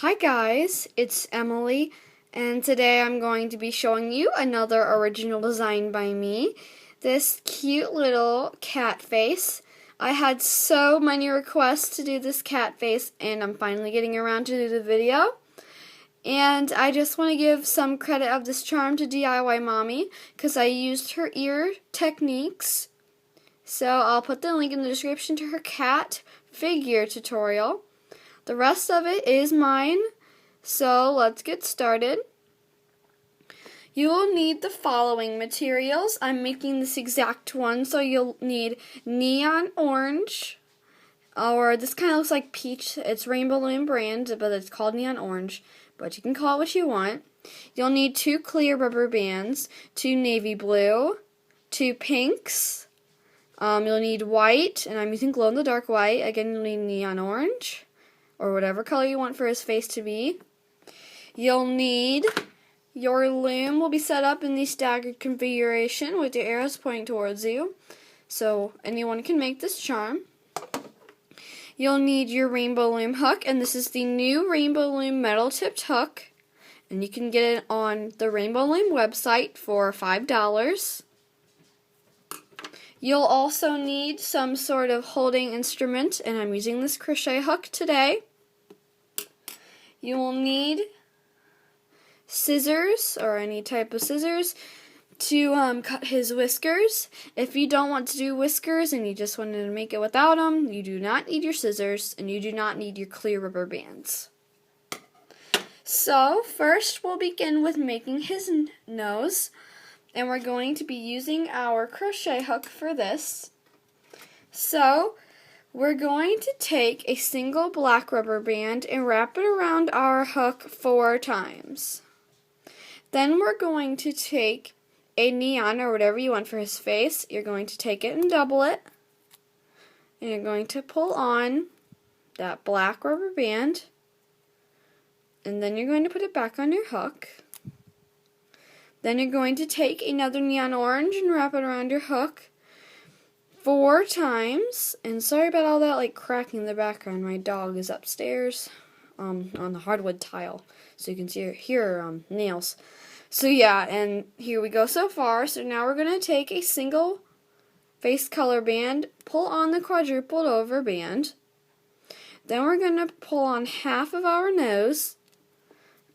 Hi guys, it's Emily, and today I'm going to be showing you another original design by me. This cute little cat face. I had so many requests to do this cat face, and I'm finally getting around to do the video. And I just want to give some credit of this charm to DIYMommy, because I used her ear techniques. So I'll put the link in the description to her cat figure tutorial. The rest of it is mine, so let's get started. You will need the following materials. I'm making this exact one, so you'll need neon orange, or this kind of looks like peach. It's Rainbow Loom brand, but it's called neon orange, but you can call it what you want. You'll need 2 clear rubber bands, 2 navy blue, 2 pinks. You'll need white, and I'm using glow-in-the-dark white. Again, you'll need neon orange, or whatever color you want for his face to be. You'll need your loom will be set up in the staggered configuration with your arrows pointing towards you, so anyone can make this charm. You'll need your Rainbow Loom hook, and this is the new Rainbow Loom metal tipped hook, and you can get it on the Rainbow Loom website for $5. You'll also need some sort of holding instrument, and I'm using this crochet hook today. You will need scissors, or any type of scissors, to cut his whiskers. If you don't want to do whiskers and you just wanted to make it without them, you do not need your scissors, and you do not need your clear rubber bands. So first we'll begin with making his nose. And we're going to be using our crochet hook for this. So we're going to take a single black rubber band and wrap it around our hook 4 times. Then we're going to take a neon, or whatever you want for his face. You're going to take it and double it. And you're going to pull on that black rubber band. And then you're going to put it back on your hook. Then you're going to take another neon orange and wrap it around your hook 4 times. And sorry about all that cracking in the background. My dog is upstairs on the hardwood tile, so you can hear her nails. So yeah, and here we go so far. So now we're going to take a single face color band, pull on the quadrupled over band. Then we're going to pull on half of our nose.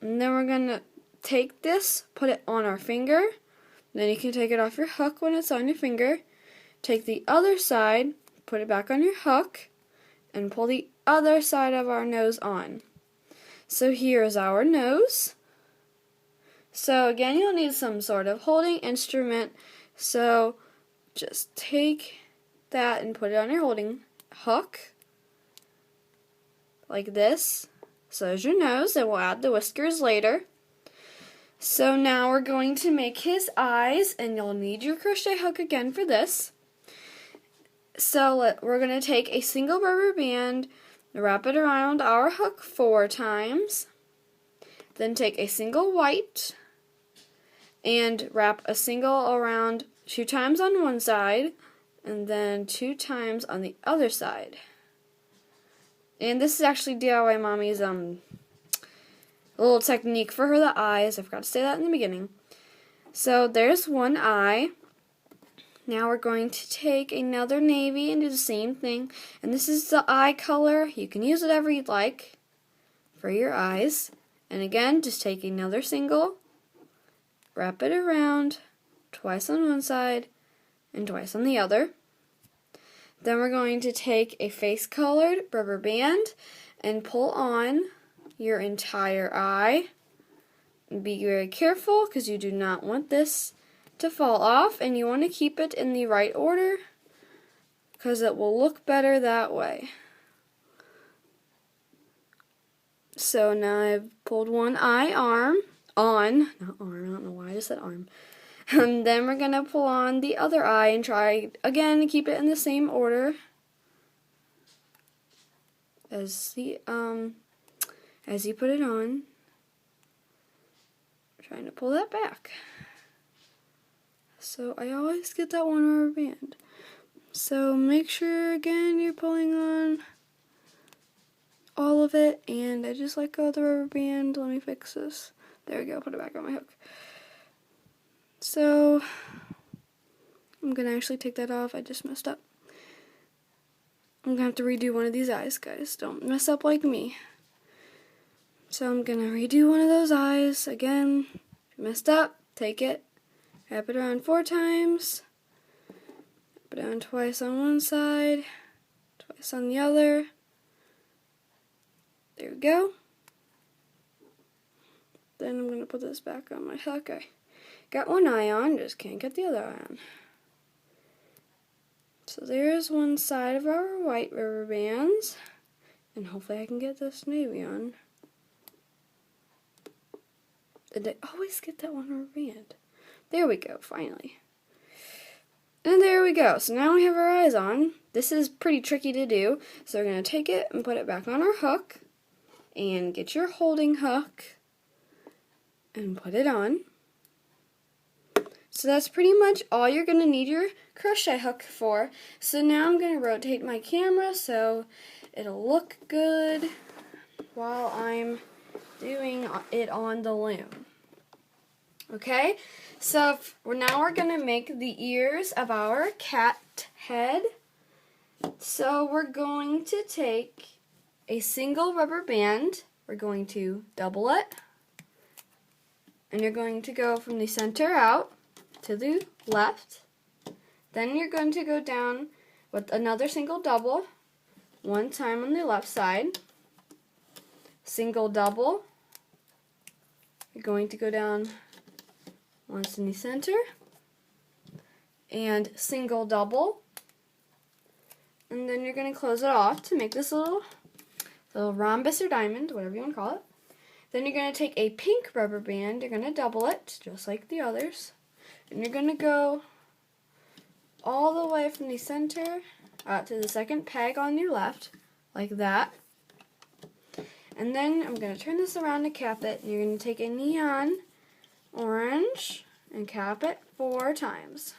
And then we're going to take this, put it on our finger, then you can take it off your hook when it's on your finger, take the other side, put it back on your hook, and pull the other side of our nose on. So here's our nose. So again, you'll need some sort of holding instrument, so just take that and put it on your holding hook, like this. So there's your nose, and we'll add the whiskers later. So now we're going to make his eyes, and you'll need your crochet hook again for this. So we're going to take a single rubber band, wrap it around our hook 4 times, then take a single white and wrap a single around 2 times on one side, and then 2 times on the other side. And this is actually DIYMommy's a little technique for the eyes. I forgot to say that in the beginning. So there's one eye. Now we're going to take another navy and do the same thing. And this is the eye color. You can use whatever you'd like for your eyes. And again, just take another single, wrap it around twice on one side and twice on the other. Then we're going to take a face colored rubber band and pull on your entire eye. Be very careful because you do not want this to fall off, and you want to keep it in the right order because it will look better that way. So now I've pulled one eye not arm, I don't know why I just said arm. And then we're going to pull on the other eye and try again to keep it in the same order as you put it on. I'm trying to pull that back. So I always get that one rubber band. So make sure again you're pulling on all of it, and I just let go of the rubber band. Let me fix this. There we go, put it back on my hook. So, I'm going to actually take that off. I just messed up. I'm going to have to redo one of these eyes, guys. Don't mess up like me. So I'm going to redo one of those eyes. Again, if you messed up, take it, wrap it around 4 times, wrap it around twice on one side, twice on the other. There we go. Then I'm going to put this back on my hook. I got one eye on, just can't get the other eye on. So there's one side of our white rubber bands, and hopefully I can get this navy on. And I always get that one rubber band. There we go, finally. And there we go. So now we have our eyes on. This is pretty tricky to do. So we're going to take it and put it back on our hook. And get your holding hook and put it on. So that's pretty much all you're going to need your crochet hook for. So now I'm going to rotate my camera so it'll look good while I'm doing it on the loom. Okay, so now we're going to make the ears of our cat head. So we're going to take a single rubber band, we're going to double it, and you're going to go from the center out to the left. Then you're going to go down with another single double, one time on the left side, single double, you're going to go down once in the center, and single double, and then you're going to close it off to make this little rhombus or diamond, whatever you want to call it. Then you're going to take a pink rubber band, you're going to double it, just like the others, and you're going to go all the way from the center out to the second peg on your left, like that. And then I'm going to turn this around to cap it, and you're going to take a neon orange and cap it 4 times.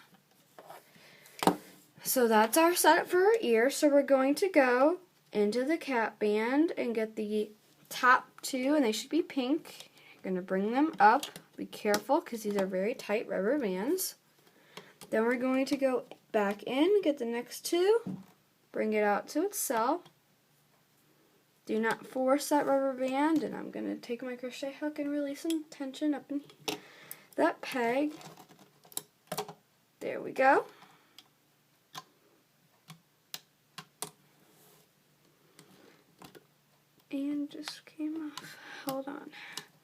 So that's our setup for our ear. So we're going to go into the cap band and get the top 2, and they should be pink. You're going to bring them up. Be careful because these are very tight rubber bands. Then we're going to go back in, get the next 2, bring it out to itself. Do not force that rubber band, and I'm going to take my crochet hook and release some tension up in that peg. There we go. And just came off. Hold on.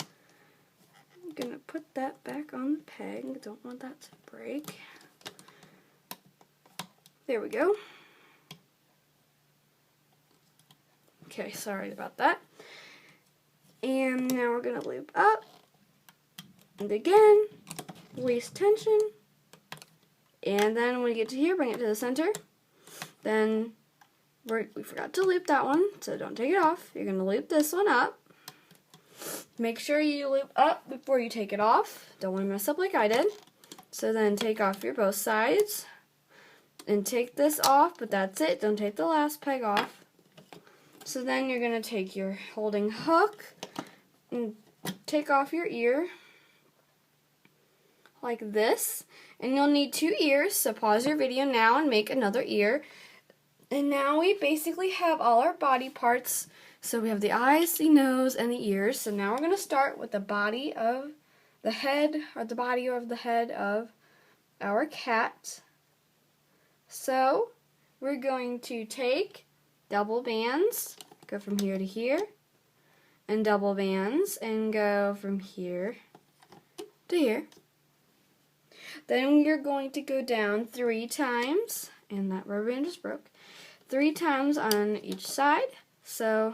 I'm going to put that back on the peg. Don't want that to break. There we go. Okay, sorry about that. And now we're going to loop up. And again, release tension. And then when you get to here, bring it to the center. Then we forgot to loop that one, so don't take it off. You're going to loop this one up. Make sure you loop up before you take it off. Don't want to mess up like I did. So then take off your both sides. And take this off, but that's it. Don't take the last peg off. So then you're going to take your holding hook and take off your ear like this. And you'll need 2 ears, so pause your video now and make another ear. And now we basically have all our body parts. So we have the eyes, the nose, and the ears. So now we're going to start with the body of the head, or the body of the head of our cat. So we're going to take double bands, go from here to here, and double bands, and go from here to here. Then you're going to go down 3 times, and that rubber band just broke, 3 times on each side. So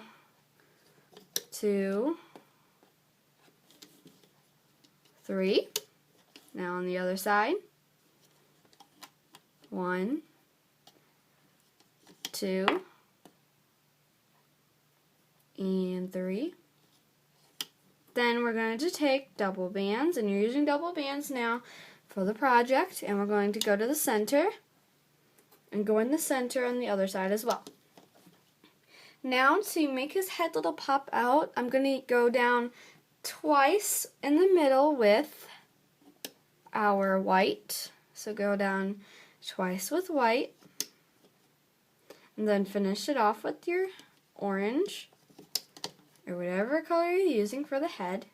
2, 3. Now on the other side. 1, 2, and 3. Then we're going to take double bands, and you're using double bands now for the project, and we're going to go to the center and go in the center on the other side as well. Now to make his head little pop out, I'm going to go down twice in the middle with our white. So go down twice with white. And then finish it off with your orange, or whatever color you're using for the head.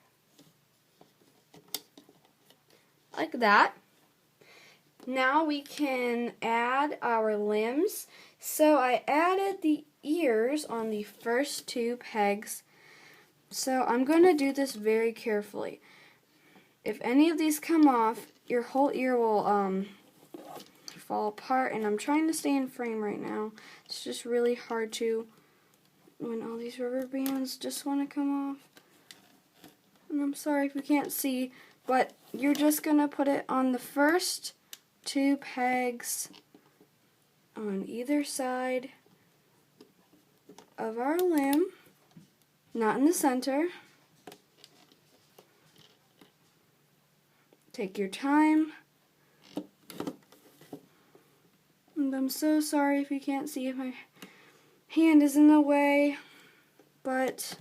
Like that. Now we can add our limbs. So I added the ears on the first 2 pegs. So I'm going to do this very carefully. If any of these come off, your whole ear will fall apart, and I'm trying to stay in frame right now. It's just really hard to when all these rubber bands just want to come off. And I'm sorry if you can't see, but you're just going to put it on the first 2 pegs on either side of our limb, not in the center. Take your time. And I'm so sorry if you can't see if my hand is in the way, but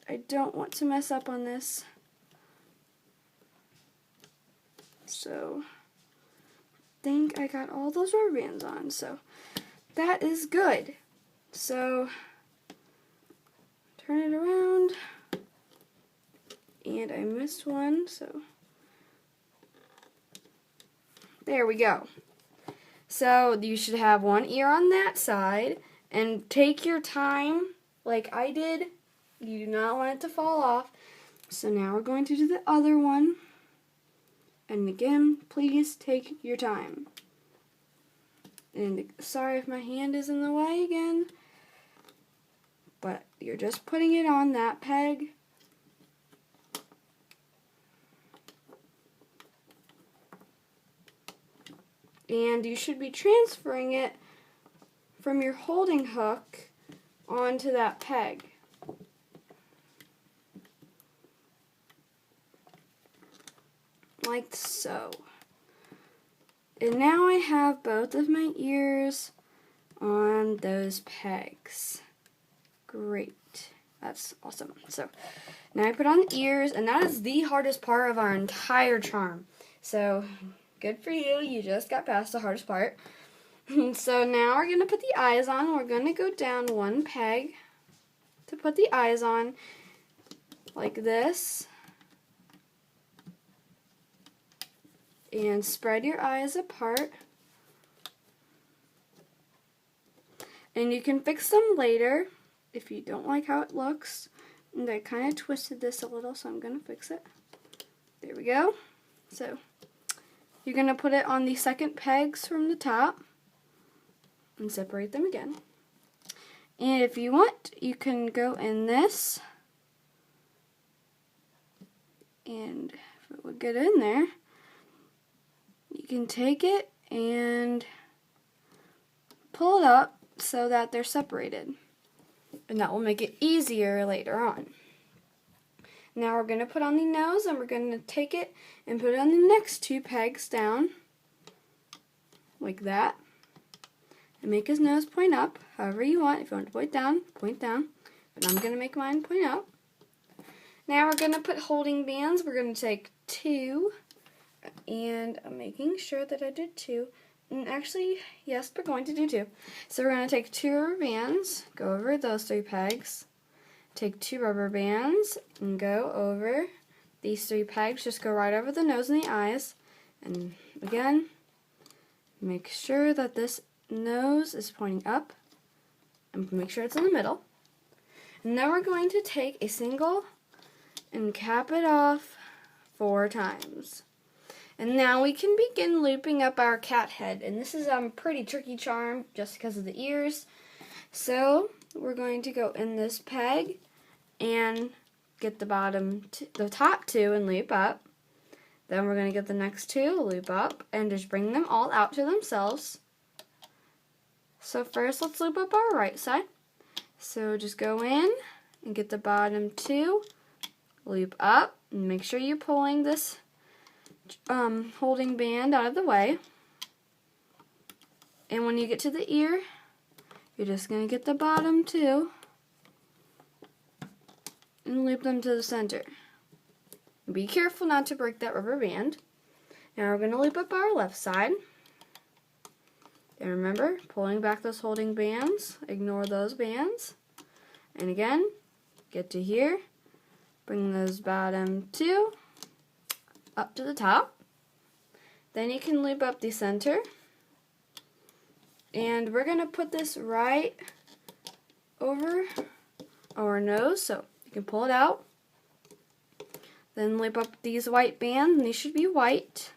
I don't want to mess up on this. So I think I got all those rubber bands on, so that is good. So turn it around, and I missed one, so there we go. So you should have one ear on that side, and take your time like I did. You do not want it to fall off. So now we're going to do the other one. And again, please take your time. And sorry if my hand is in the way again, but you're just putting it on that peg. And you should be transferring it from your holding hook onto that peg. Like so. And now I have both of my ears on those pegs. Great. That's awesome. So now I put on the ears, and that is the hardest part of our entire charm. So good for you. You just got past the hardest part. So now we're going to put the eyes on. We're going to go down 1 peg to put the eyes on, like this. And spread your eyes apart. And you can fix them later if you don't like how it looks. And I kind of twisted this a little, so I'm going to fix it. There we go. So you're going to put it on the second pegs from the top and separate them again. And if you want, you can go in this, and if it would get in there, you can take it and pull it up so that they're separated. And that will make it easier later on. Now we're going to put on the nose, and we're going to take it and put it on the next 2 pegs down, like that. And make his nose point up, however you want. If you want to point down. But I'm going to make mine point up. Now we're going to put holding bands. We're going to take 2, and I'm making sure that I did 2. And actually, yes, we're going to do 2. So we're going to take 2 rubber bands, go over those 3 pegs, take 2 rubber bands, and go over these 3 pegs. Just go right over the nose and the eyes. And again, make sure that this nose is pointing up, and make sure it's in the middle. And now we're going to take a single and cap it off 4 times. And now we can begin looping up our cat head. And this is a pretty tricky charm just because of the ears. So we're going to go in this peg and get the top 2 and loop up. Then we're going to get the next 2, loop up, and just bring them all out to themselves. So first, let's loop up our right side. So just go in and get the bottom 2, loop up, and make sure you're pulling this holding band out of the way. And when you get to the ear, You're just going to get the bottom two and loop them to the center. Be careful not to break that rubber band. Now we're going to loop up our left side. And remember, pulling back those holding bands, ignore those bands. And again, get to here, bring those bottom two up to the top. Then you can loop up the center. And we're going to put this right over our nose, so you can pull it out. Then loop up these white bands, and these should be white.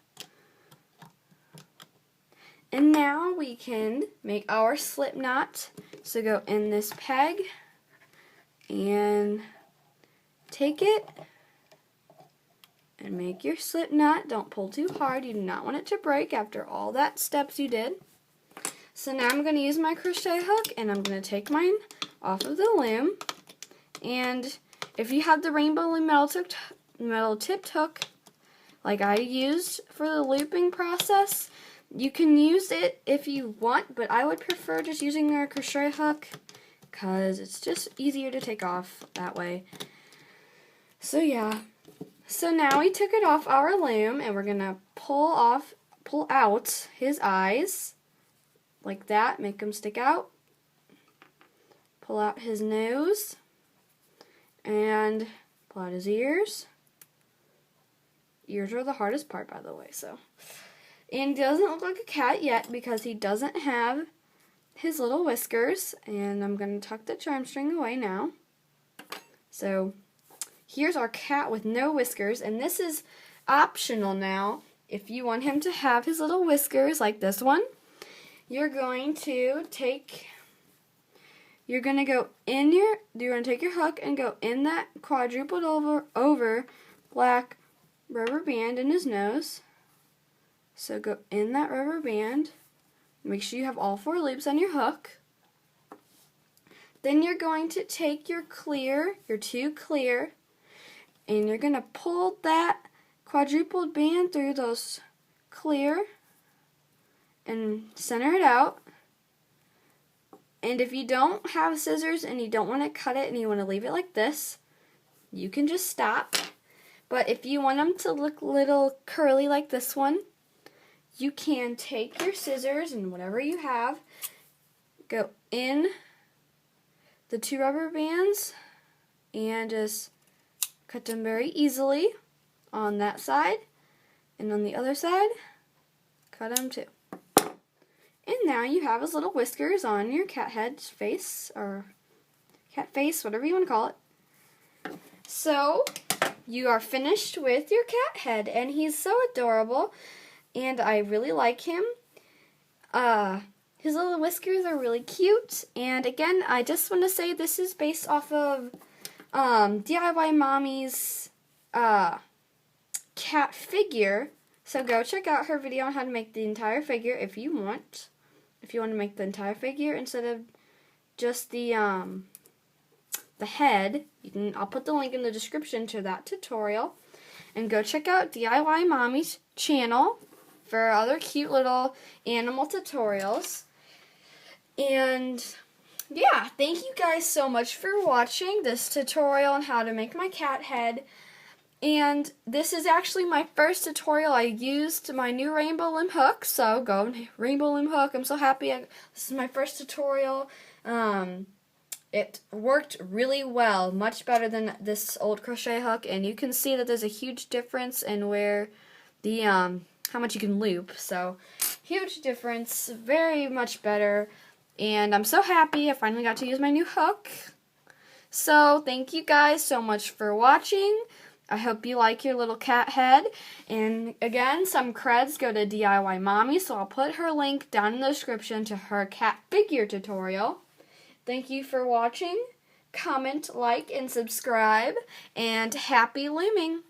And now we can make our slip knot. So go in this peg and take it and make your slip knot. Don't pull too hard. You do not want it to break after all that steps you did. So now I'm going to use my crochet hook, and I'm going to take mine off of the loom. And if you have the Rainbow Loom metal tipped hook like I used for the looping process, you can use it if you want, but I would prefer just using a crochet hook because it's just easier to take off that way. So yeah. So now we took it off our loom, and we're going to pull out his eyes like that, make them stick out. Pull out his nose and pull out his ears. Ears are the hardest part, by the way, so. And he doesn't look like a cat yet because he doesn't have his little whiskers. And I'm going to tuck the charm string away now. So here's our cat with no whiskers. And this is optional now. If you want him to have his little whiskers like this one, you're going to take you're going to take your hook and go in that quadrupled over black rubber band in his nose. So go in that rubber band. Make sure you have all 4 loops on your hook. Then you're going to take your two clear, and you're going to pull that quadrupled band through those clear and center it out. And if you don't have scissors and you don't want to cut it and you want to leave it like this, you can just stop. But if you want them to look little curly like this one, you can take your scissors and whatever you have, go in the 2 rubber bands and just cut them very easily on that side, and on the other side, cut them too. And now you have his little whiskers on your cat head face, or cat face, whatever you want to call it. So you are finished with your cat head, and he's so adorable, and I really like him. His little whiskers are really cute, and again, I just want to say this is based off of DIYMommy's cat figure. So go check out her video on how to make the entire figure if you want. If you want to make the entire figure instead of just the head, I'll put the link in the description to that tutorial. And go check out DIYMommy's channel for other cute little animal tutorials. And yeah, thank you guys so much for watching this tutorial on how to make my cat head. And this is actually my first tutorial. I used my new Rainbow Loom hook, so go Rainbow Loom hook. I'm so happy. This is my first tutorial. It worked really well, much better than this old crochet hook, and you can see that there's a huge difference in where the how much you can loop. So huge difference, very much better, and I'm so happy I finally got to use my new hook. So thank you guys so much for watching. I hope you like your little cat head. And again, some creds go to DIYMommy, so I'll put her link down in the description to her cat figure tutorial. Thank you for watching. Comment, like, and subscribe. And happy looming!